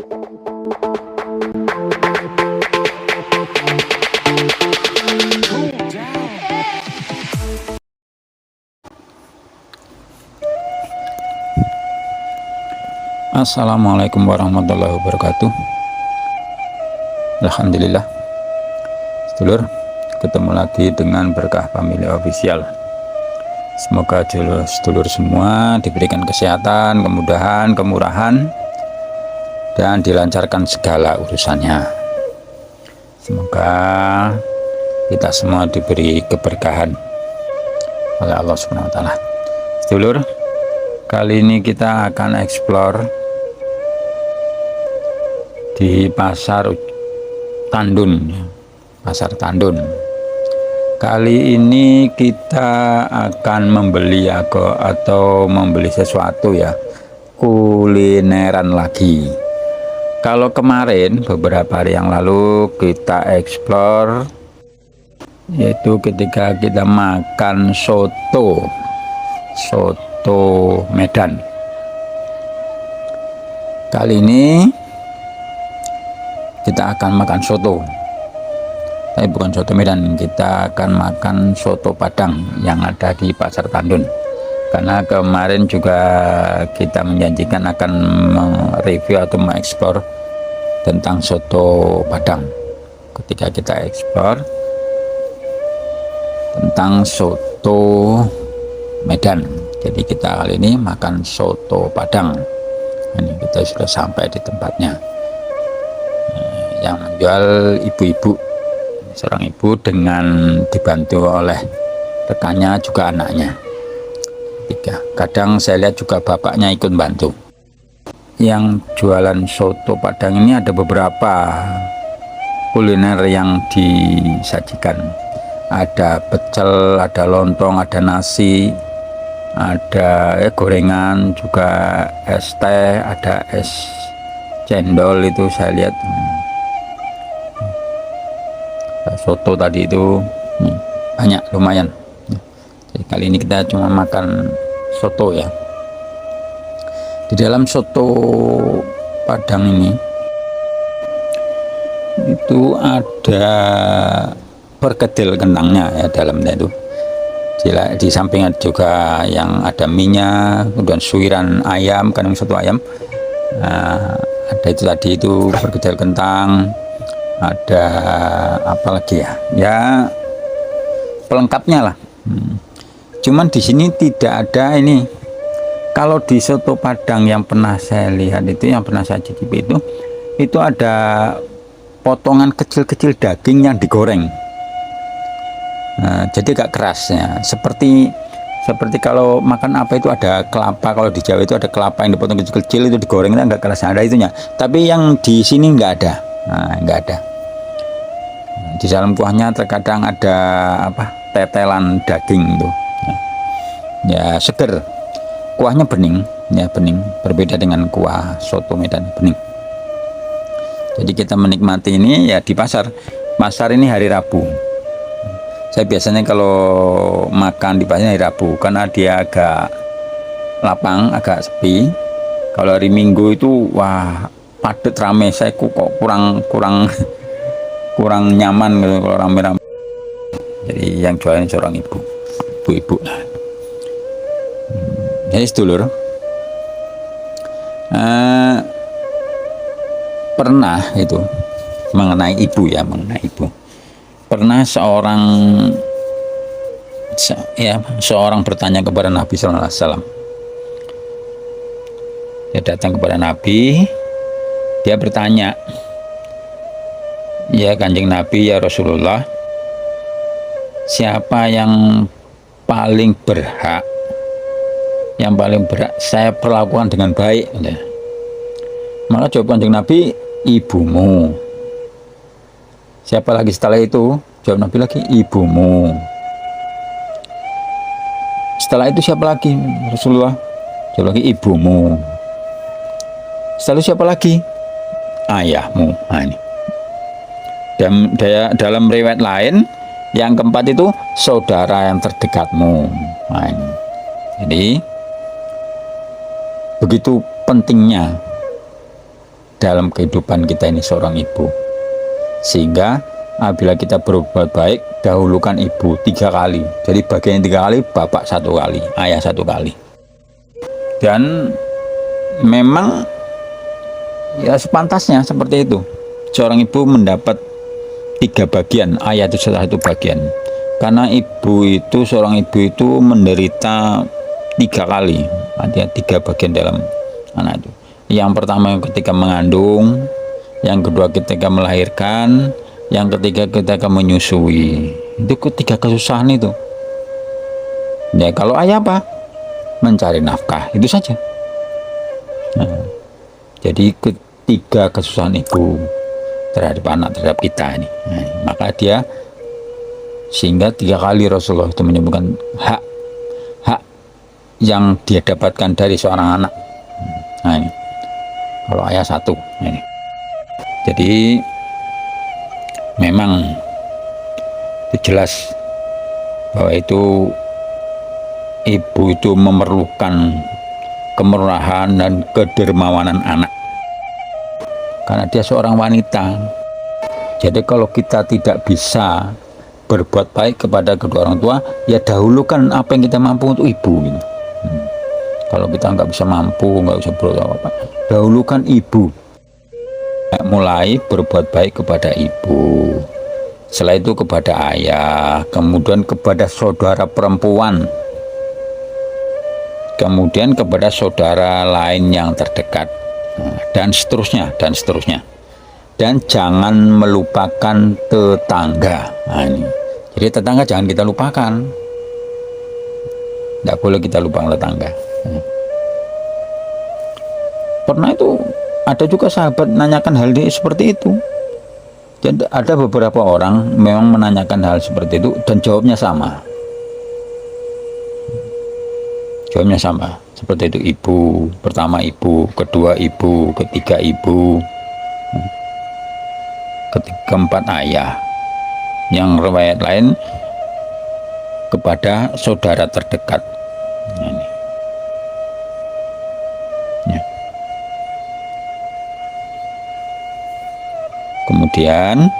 Assalamualaikum warahmatullahi wabarakatuh. Alhamdulillah, sedulur, ketemu lagi dengan Berkah Family Official. Semoga sedulur semua diberikan kesehatan, kemudahan, kemurahan, dan dilancarkan segala urusannya. Semoga kita semua diberi keberkahan oleh Allah Subhanahu wa Ta'ala. Sedulur, kali ini kita akan explore di pasar Tandun, pasar Tandun. Kali ini kita akan membeli atau membeli sesuatu ya, kulineran lagi. Kalau kemarin beberapa hari yang lalu kita explore, yaitu ketika kita makan soto Medan. Kali ini kita akan makan soto, tapi bukan soto Medan. Kita akan makan soto Padang yang ada di pasar Tandun, karena kemarin juga kita menjanjikan akan mereview atau mengeksplor tentang soto Padang. Ketika kita eksplor tentang soto Medan, jadi kita kali ini makan soto Padang. Ini kita sudah sampai di tempatnya. Yang menjual ibu-ibu, seorang ibu dengan dibantu oleh rekannya juga anaknya. Kadang saya lihat juga bapaknya ikut bantu. Yang jualan soto Padang ini ada beberapa kuliner yang disajikan. Ada pecel, ada lontong, ada nasi, ada gorengan, juga es teh, ada es cendol, itu saya lihat. Soto tadi itu banyak, lumayan. Jadi kali ini kita cuma makan soto ya. Di dalam soto Padang ini itu ada perkedel kentangnya ya dalamnya itu. Di samping juga yang ada minyak, kemudian suiran ayam, kandung soto ayam. Ada itu tadi itu perkedel kentang. Ada apa lagi ya? Ya pelengkapnya lah. Cuman di sini tidak ada ini. Kalau di soto Padang yang pernah saya lihat itu, yang pernah saya cicipi itu ada potongan kecil-kecil daging yang digoreng. Jadi agak keras ya. Seperti kalau makan apa itu ada kelapa. Kalau di Jawa itu ada kelapa yang dipotong kecil-kecil, itu digoreng, itu agak keras. Ada itunya. Tapi yang di sini nggak ada. Nggak ada. Di dalam kuahnya terkadang ada tetelan daging itu ya, seger. Kuahnya bening ya, bening, berbeda dengan kuah soto Medan, bening. Jadi kita menikmati ini ya di pasar ini hari Rabu. Saya biasanya kalau makan di pasar hari Rabu karena dia agak lapang, agak sepi. Kalau hari Minggu itu wah padat, rame. Saya kok kurang nyaman gitu kalau rame-rame. Jadi yang jualan seorang ibu-ibu. Jadi sedulur, pernah itu mengenai ibu. Pernah seorang bertanya kepada Nabi Sallallahu Alaihi Wasallam. Dia datang kepada Nabi, dia bertanya, ya Kanjeng Nabi, ya Rasulullah, siapa yang paling berhak saya perlakukan dengan baik? Maka jawab Kanjeng Nabi, ibumu. Siapa lagi setelah itu? Jawab Nabi lagi, ibumu. Setelah itu siapa lagi Rasulullah? Jawab lagi, ibumu. Setelah itu siapa lagi? Ayahmu. Ini dalam riwayat lain yang keempat itu saudara yang terdekatmu. Ini. Jadi begitu pentingnya dalam kehidupan kita ini seorang ibu. Sehingga apabila kita berbuat baik, dahulukan ibu 3 kali. Jadi bagian 3 kali, bapak 1 kali, ayah 1 kali. Dan memang ya sepantasnya seperti itu. Seorang ibu mendapat 3 bagian, ayah itu salah 1 bagian. Karena seorang ibu itu menderita 3 kali, artinya 3 bagian dalam anak itu. Yang pertama ketika mengandung, yang kedua ketika melahirkan, yang ketiga ketika menyusui. Itu ketiga kesusahan itu. Ya kalau ayah apa? Mencari nafkah, itu saja. Nah, jadi ketiga kesusahan ibu terhadap anak, terhadap kita ini. Nah, maka dia sehingga 3 kali Rasulullah itu menyebutkan hak yang dia dapatkan dari seorang anak. Nah ini kalau ayah 1 ini. Jadi memang itu jelas bahwa itu ibu itu memerlukan kemurahan dan kedermawanan anak, karena dia seorang wanita. Jadi kalau kita tidak bisa berbuat baik kepada kedua orang tua, ya dahulukan apa yang kita mampu untuk ibu gitu. Kalau kita nggak bisa mampu, nggak bisa berbuat apa-apa, dahulukan ibu. Mulai berbuat baik kepada ibu, setelah itu kepada ayah, kemudian kepada saudara perempuan, kemudian kepada saudara lain yang terdekat, dan seterusnya, dan seterusnya. Dan jangan melupakan tetangga. Nah, ini. Jadi tetangga jangan kita lupakan. Tidak boleh kita lupakan tetangga. Pernah itu ada juga sahabat menanyakan hal ini seperti itu. Jadi ada beberapa orang memang menanyakan hal seperti itu dan jawabnya sama. Jawabnya sama. Seperti itu, ibu, pertama ibu, kedua ibu, ketiga ibu, keempat ayah. Yang riwayat lain kepada saudara terdekat. Ini. Ya. Kemudian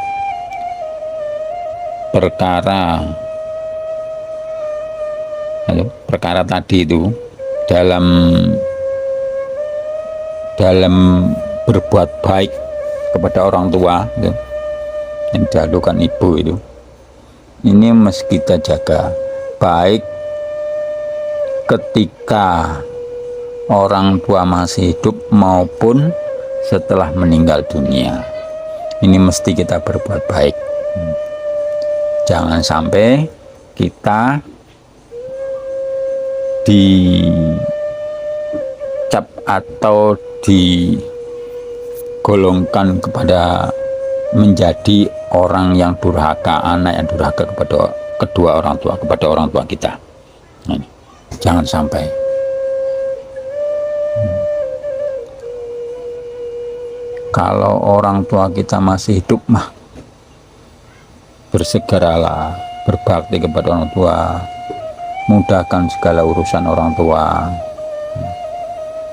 perkara tadi itu dalam berbuat baik kepada orang tua itu, yang didahulukan ibu itu, ini mesti kita jaga baik ketika orang tua masih hidup maupun setelah meninggal dunia. Ini mesti kita berbuat baik. Jangan sampai kita dicap atau digolongkan kepada menjadi orang yang durhaka, anak yang durhaka kepada kedua orang tua, kepada orang tua kita. Nah, ini. Jangan sampai. Kalau orang tua kita masih hidup mah, bersegeralah berbakti kepada orang tua, mudahkan segala urusan orang tua,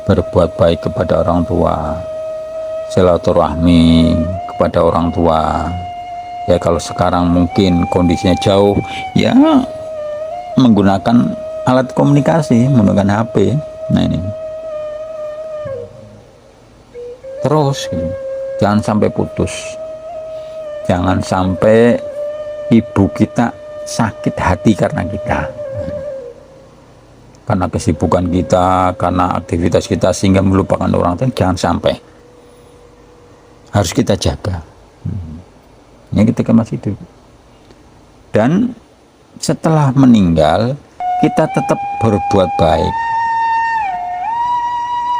berbuat baik kepada orang tua, silaturahmi kepada orang tua. Ya kalau sekarang mungkin kondisinya jauh, ya menggunakan alat komunikasi, menggunakan HP. Nah ini terus gitu. Jangan sampai putus, jangan sampai ibu kita sakit hati karena kita, karena kesibukan kita, karena aktivitas kita, sehingga melupakan orang tua. Jangan sampai, harus kita jaga. Ini ketika masih hidup. Dan setelah meninggal kita tetap berbuat baik.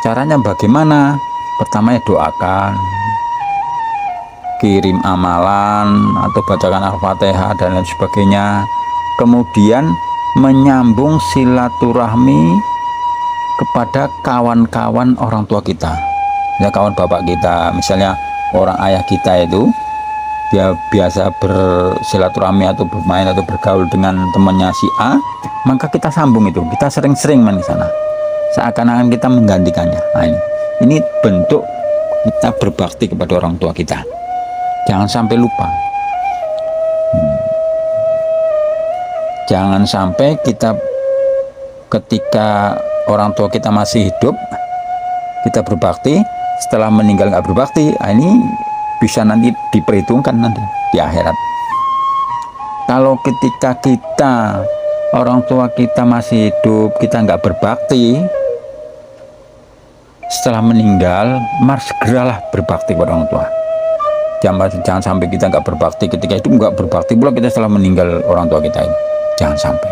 Caranya bagaimana? Pertama ya doakan, kirim amalan atau bacakan Al-Fatihah dan lain sebagainya. Kemudian menyambung silaturahmi kepada kawan-kawan orang tua kita, ya kawan bapak kita. Misalnya orang ayah kita itu dia biasa bersilaturahmi atau bermain atau bergaul dengan temannya si A, maka kita sambung itu, kita sering-sering main di sana, seakan-akan kita menggantikannya. Nah, ini bentuk kita berbakti kepada orang tua kita. Jangan sampai lupa. Jangan sampai kita ketika orang tua kita masih hidup kita berbakti, setelah meninggal nggak berbakti. Ini bisa nanti diperhitungkan nanti di akhirat. Kalau ketika kita orang tua kita masih hidup kita nggak berbakti, setelah meninggal segeralah berbakti kepada orang tua. Jangan sampai kita nggak berbakti ketika itu, nggak berbakti pula kita setelah meninggal orang tua kita ini. Jangan sampai.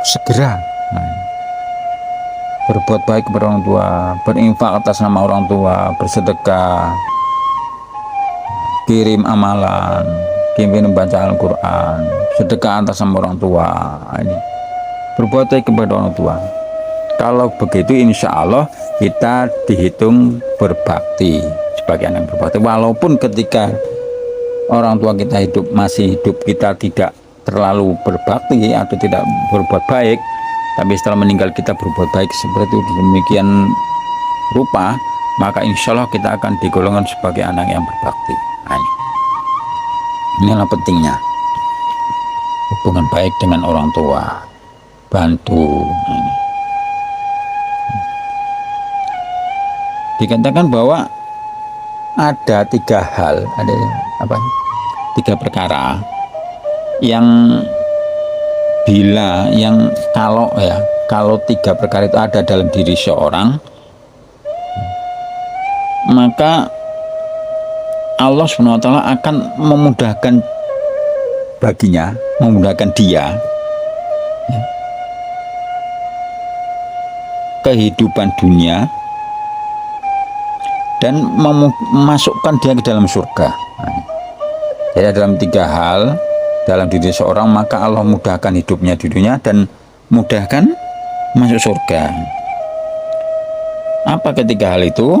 Segera berbuat baik kepada orang tua, berinfak atas nama orang tua, bersedekah, kirim amalan, kirim baca Al-Quran, sedekah atas nama orang tua. Ini berbuat baik kepada orang tua. Kalau begitu insya Allah kita dihitung berbakti sebagai anak berbakti. Walaupun ketika orang tua kita masih hidup kita tidak terlalu berbakti atau tidak berbuat baik, tapi setelah meninggal kita berbuat baik seperti demikian rupa, maka insya Allah kita akan digolongkan sebagai anak yang berbakti. Inilah pentingnya hubungan baik dengan orang tua, bantu. Dikatakan bahwa ada 3 hal, ada 3 perkara yang kalau 3 perkara itu ada dalam diri seorang, maka Allah SWT akan memudahkan baginya, memudahkan dia kehidupan dunia dan memasukkan dia ke dalam surga. Jadi dalam 3 hal dalam diri seorang, maka Allah mudahkan hidupnya di dunia dan mudahkan masuk surga. Apa ketiga hal itu?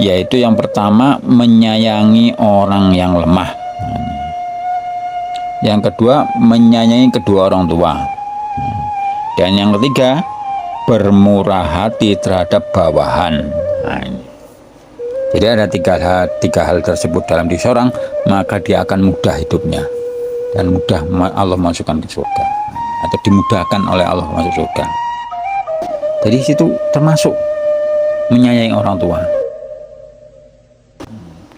Yaitu yang pertama, menyayangi orang yang lemah. Yang kedua, menyayangi kedua orang tua. Dan yang ketiga, bermurah hati terhadap bawahan. Jadi ada 3 hal tersebut dalam diri seorang, maka dia akan mudah hidupnya dan mudah Allah masukkan ke surga, atau dimudahkan oleh Allah masuk surga. Jadi situ termasuk menyayangi orang tua.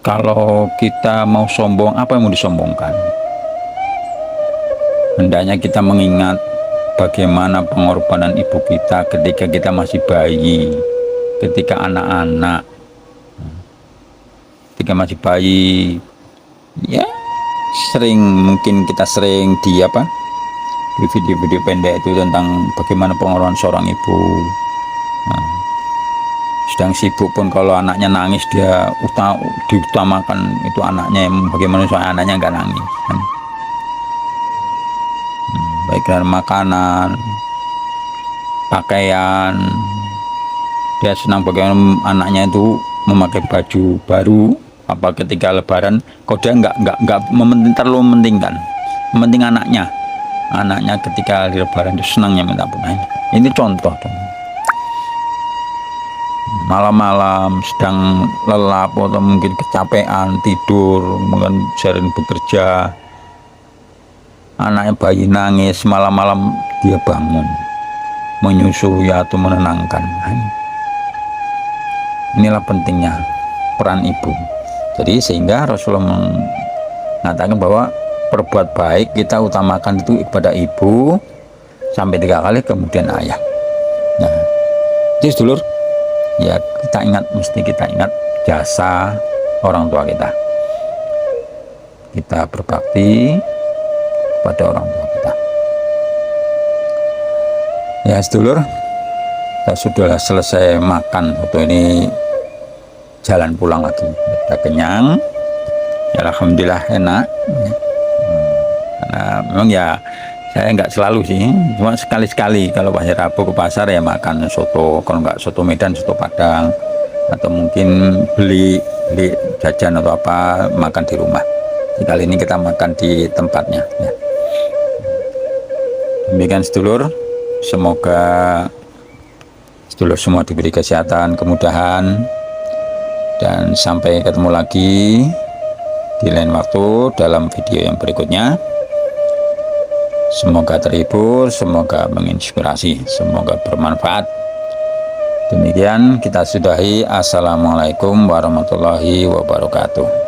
Kalau kita mau sombong, apa yang mau disombongkan? Hendaknya kita mengingat bagaimana pengorbanan ibu kita ketika kita masih bayi, ketika anak-anak, ketika masih bayi, ya mungkin kita sering di video-video pendek itu tentang bagaimana pengorbanan seorang ibu. Sedang sibuk pun kalau anaknya nangis dia diutamakan itu anaknya, bagaimana soal anaknya nggak nangis. Baik dari makanan, pakaian, dia senang bagaimana anaknya itu memakai baju baru. Apa ketika lebaran, kok dia nggak terlalu mementingkan, mementing anaknya ketika di lebaran itu senangnya minta ampun. Ini contoh. Malam-malam sedang lelap atau mungkin kecapean tidur, mungkin sering bekerja, anaknya bayi nangis, malam-malam dia bangun menyusui atau menenangkan. Inilah pentingnya peran ibu. Jadi sehingga Rasulullah mengatakan bahwa perbuat baik kita utamakan itu kepada ibu sampai 3 kali, kemudian ayah. Nah, jadi sedulur, ya mesti kita ingat jasa orang tua kita. Kita berbakti kepada orang tua kita. Ya sedulur, kita sudah selesai makan waktu ini, jalan pulang lagi. Kita kenyang, ya alhamdulillah enak. Karena memang ya saya nggak selalu sih, cuma sekali-sekali kalau hari Rabu ke pasar ya makan soto, kalau nggak soto Medan, soto Padang, atau mungkin beli jajan atau apa, makan di rumah. Jadi kali ini kita makan di tempatnya ya. Demikian sedulur, semoga sedulur semua diberi kesehatan, kemudahan, dan sampai ketemu lagi di lain waktu dalam video yang berikutnya. Semoga terhibur, semoga menginspirasi, semoga bermanfaat. Demikian kita sudahi. Assalamualaikum warahmatullahi wabarakatuh.